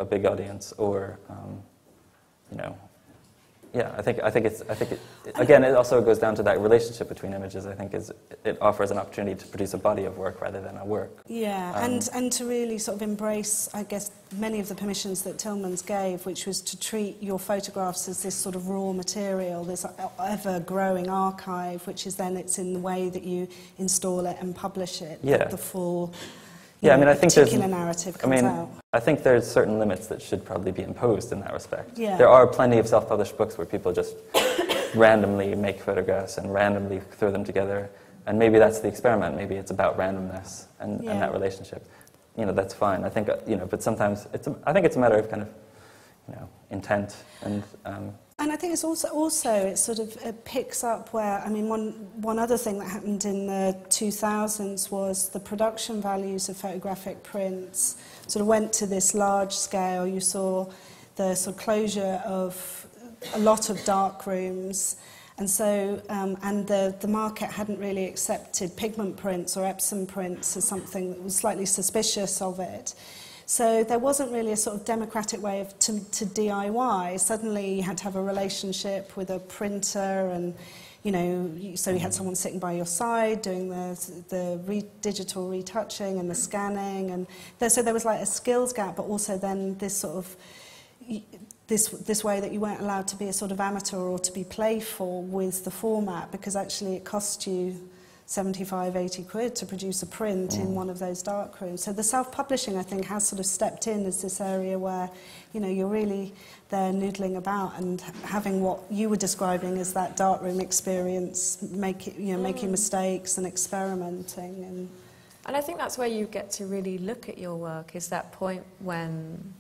big audience, or you know, yeah, I think again, it also goes down to that relationship between images. I think it offers an opportunity to produce a body of work rather than a work. Yeah, and to really sort of embrace, I guess, many of the permissions that Tillmans gave, which was to treat your photographs as this sort of raw material, this ever-growing archive, which is then it's in the way that you install it and publish it, that the full. Yeah, I mean, I think particular narrative comes out. I think there's certain limits that should probably be imposed in that respect. Yeah. There are plenty of self-published books where people just randomly make photographs and randomly throw them together, and maybe that's the experiment. Maybe it's about randomness and that relationship. You know, that's fine. I think but sometimes I think it's a matter of kind of intent and. And I think it's also it sort of picks up where, I mean, one other thing that happened in the 2000s was the production values of photographic prints sort of went to this large scale. You saw the sort of closure of a lot of dark rooms, and so and the market hadn't really accepted pigment prints or Epson prints as something that was slightly suspicious of it. So there wasn't really a sort of democratic way to DIY. Suddenly you had to have a relationship with a printer, and so you had someone sitting by your side doing the digital retouching and the scanning, and so there was like a skills gap, but also then this sort of this way that you weren't allowed to be a sort of amateur or to be playful with the format, because actually it cost you 75, 80 quid to produce a print in one of those dark rooms. So the self-publishing, I think, has sort of stepped in as this area where, you're really there noodling about and having what you were describing as that darkroom experience, making mistakes and experimenting. And I think that's where you get to really look at your work, is that point when